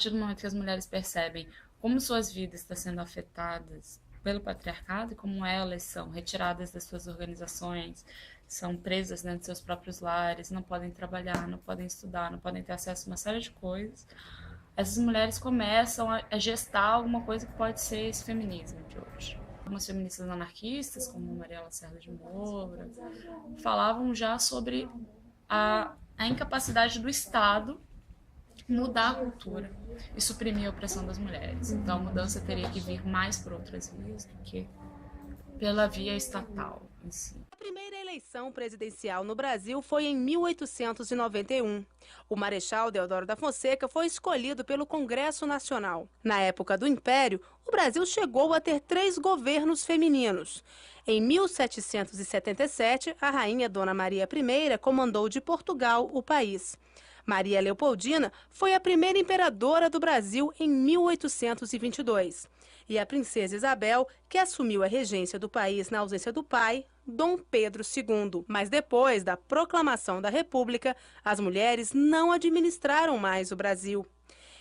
partir do momento que as mulheres percebem como suas vidas estão sendo afetadas pelo patriarcado e como elas são retiradas das suas organizações, são presas dentro de seus próprios lares, não podem trabalhar, não podem estudar, não podem ter acesso a uma série de coisas, essas mulheres começam a gestar alguma coisa que pode ser esse feminismo de hoje. Algumas feministas anarquistas, como Maria Lacerda de Moura, falavam já sobre a incapacidade do Estado mudar a cultura e suprimir a opressão das mulheres. Então a mudança teria que vir mais por outras vias do que pela via estatal em si. A primeira eleição presidencial no Brasil foi em 1891. O Marechal Deodoro da Fonseca foi escolhido pelo Congresso Nacional. Na época do Império, o Brasil chegou a ter 3 governos femininos. Em 1777, a rainha Dona Maria I comandou de Portugal o país. Maria Leopoldina foi a primeira imperadora do Brasil em 1822. E a princesa Isabel, que assumiu a regência do país na ausência do pai, Dom Pedro II. Mas depois da proclamação da República, as mulheres não administraram mais o Brasil.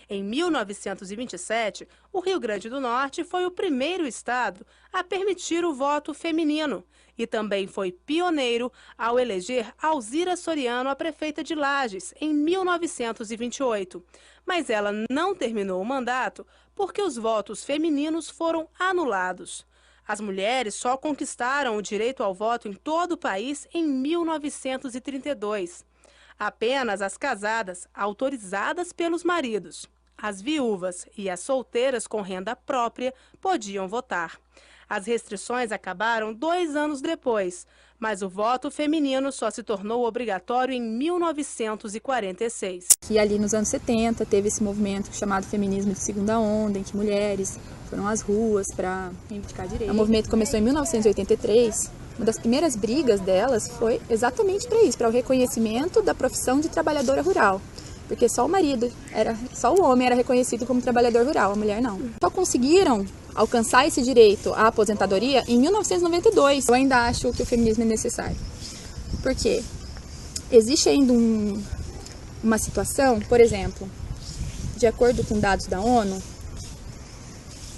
Em 1927, o Rio Grande do Norte foi o primeiro estado a permitir o voto feminino e também foi pioneiro ao eleger Alzira Soriano a prefeita de Lages em 1928. Mas ela não terminou o mandato porque os votos femininos foram anulados. As mulheres só conquistaram o direito ao voto em todo o país em 1932. Apenas as casadas, autorizadas pelos maridos, as viúvas e as solteiras com renda própria podiam votar. As restrições acabaram 2 anos depois, mas o voto feminino só se tornou obrigatório em 1946. Que ali nos anos 70 teve esse movimento chamado feminismo de segunda onda, em que mulheres foram às ruas para reivindicar direitos. O movimento começou em 1983. Uma das primeiras brigas delas foi exatamente para isso, para o reconhecimento da profissão de trabalhadora rural. Porque só o homem era reconhecido como trabalhador rural, a mulher não. Só conseguiram alcançar esse direito à aposentadoria em 1992. Eu ainda acho que o feminismo é necessário. Por quê? Existe ainda uma situação, por exemplo, de acordo com dados da ONU,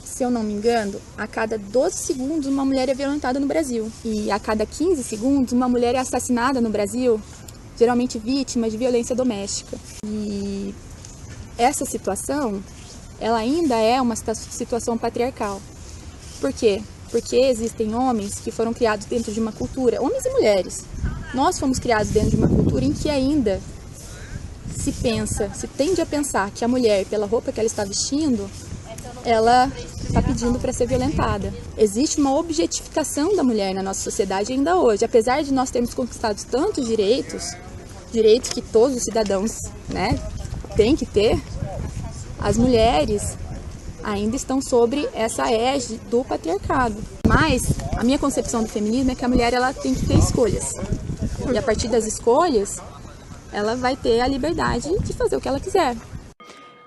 se eu não me engano, a cada 12 segundos uma mulher é violentada no Brasil. E a cada 15 segundos uma mulher é assassinada no Brasil, geralmente vítima de violência doméstica. E essa situação, ela ainda é uma situação patriarcal. Por quê? Porque existem homens que foram criados dentro de uma cultura, homens e mulheres. Nós fomos criados dentro de uma cultura em que ainda se tende a pensar que a mulher, pela roupa que ela está vestindo, ela está pedindo para ser violentada. Existe uma objetificação da mulher na nossa sociedade ainda hoje. Apesar de nós termos conquistado tantos direitos que todos os cidadãos, né, têm que ter, as mulheres ainda estão sobre essa égide do patriarcado. Mas a minha concepção do feminismo é que a mulher ela tem que ter escolhas. E a partir das escolhas, ela vai ter a liberdade de fazer o que ela quiser.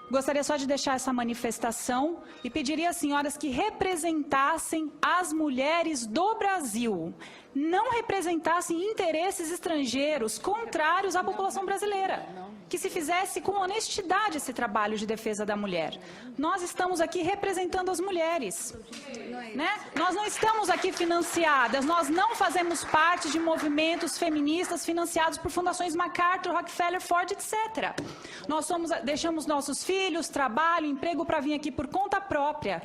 Gostaria só de deixar essa manifestação e pediria às senhoras que representassem as mulheres do Brasil, não representassem interesses estrangeiros contrários à população brasileira, que se fizesse com honestidade esse trabalho de defesa da mulher. Nós estamos aqui representando as mulheres, né? Nós não estamos aqui financiadas, nós não fazemos parte de movimentos feministas financiados por fundações MacArthur, Rockefeller, Ford, etc. Nós deixamos nossos filhos, trabalho, emprego para vir aqui por conta própria,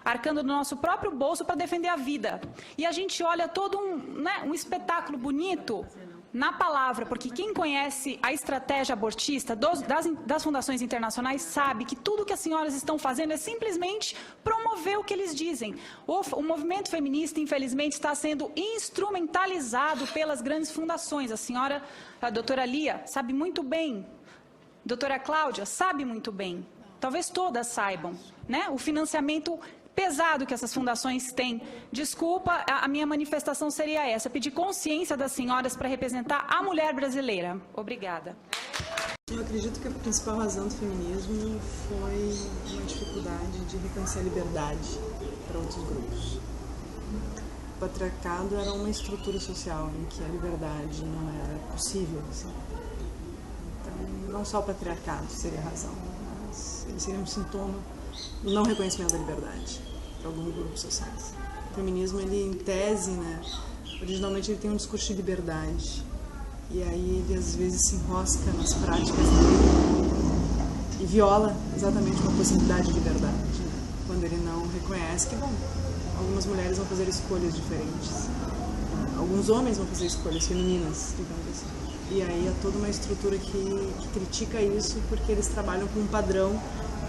arcando do nosso próprio bolso para defender a vida. E a gente olha todo um espetáculo bonito na palavra, porque quem conhece a estratégia abortista das fundações internacionais sabe que tudo que as senhoras estão fazendo é simplesmente promover o que eles dizem. O movimento feminista, infelizmente, está sendo instrumentalizado pelas grandes fundações. A doutora Lia, sabe muito bem. Doutora Cláudia, sabe muito bem. Talvez todas saibam, né? O financiamento pesado que essas fundações têm. Desculpa, a minha manifestação seria essa, pedir consciência das senhoras para representar a mulher brasileira. Obrigada. Eu acredito que a principal razão do feminismo foi uma dificuldade de reconhecer a liberdade para outros grupos. O patriarcado era uma estrutura social em que a liberdade não era possível. Assim. Então, não só o patriarcado seria a razão, mas Ele seria um sintoma do não reconhecimento da liberdade para alguns grupos sociais. O feminismo, ele, em tese, né, originalmente ele tem um discurso de liberdade. E aí ele às vezes se enrosca nas práticas dele e viola exatamente uma possibilidade de liberdade, né? Quando ele não reconhece que, bom, algumas mulheres vão fazer escolhas diferentes, alguns homens vão fazer escolhas femininas, digamos assim. E aí há toda uma estrutura que critica isso porque eles trabalham com um padrão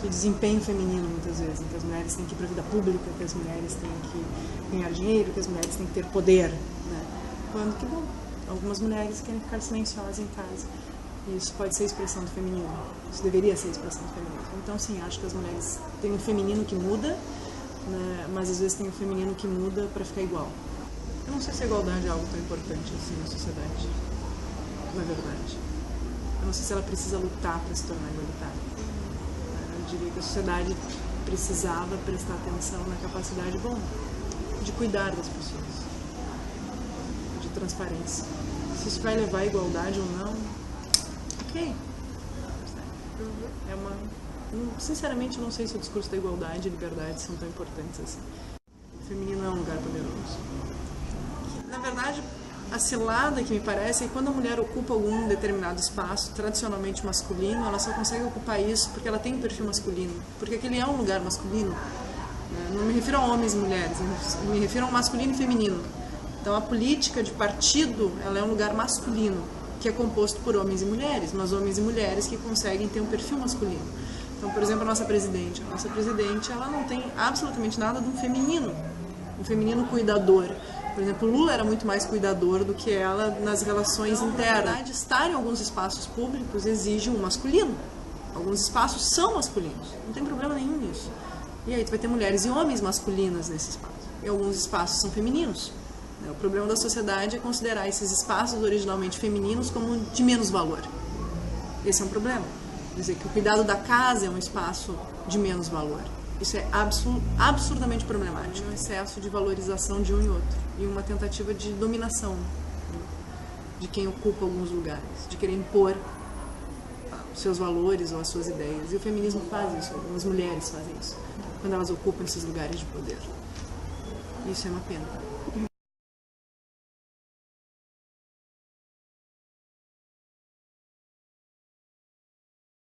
de desempenho feminino muitas vezes, que as mulheres têm que ir para a vida pública, que as mulheres têm que ganhar dinheiro, que as mulheres têm que ter poder, né? Quando que, bom, algumas mulheres querem ficar silenciosas em casa. E isso pode ser expressão do feminino. Isso deveria ser expressão do feminino. Então, sim, acho que as mulheres têm um feminino que muda, né, mas às vezes tem um feminino que muda para ficar igual. Eu não sei se a igualdade é algo tão importante assim na sociedade, na verdade. Eu não sei se ela precisa lutar para se tornar igualitária. Eu diria que a sociedade precisava prestar atenção na capacidade, bom, de cuidar das pessoas, de transparência. Se isso vai levar à igualdade ou não, ok. Sinceramente, eu não sei se o discurso da igualdade e liberdade são tão importantes assim. O feminino é um lugar poderoso. Na verdade, a cilada que me parece é que quando a mulher ocupa algum determinado espaço tradicionalmente masculino, ela só consegue ocupar isso porque ela tem um perfil masculino, porque aquele é um lugar masculino. Não me refiro a homens e mulheres, eu me refiro a um masculino e feminino. Então a política de partido, ela é um lugar masculino, que é composto por homens e mulheres, mas homens e mulheres que conseguem ter um perfil masculino. Então, por exemplo, a nossa presidente, ela não tem absolutamente nada de um feminino cuidador. Por exemplo, Lula era muito mais cuidador do que ela nas relações internas. Na verdade, estar em alguns espaços públicos exige um masculino. Alguns espaços são masculinos, não tem problema nenhum nisso. E aí tu vai ter mulheres e homens masculinas nesse espaço. E alguns espaços são femininos. O problema da sociedade é considerar esses espaços originalmente femininos como de menos valor. Esse é um problema. Quer dizer que o cuidado da casa é um espaço de menos valor. Isso é absurdamente problemático. É um excesso de valorização de um e outro. E uma tentativa de dominação, né, de quem ocupa alguns lugares, de querer impor os seus valores ou as suas ideias. E o feminismo faz isso, algumas mulheres fazem isso, quando elas ocupam esses lugares de poder. Isso é uma pena.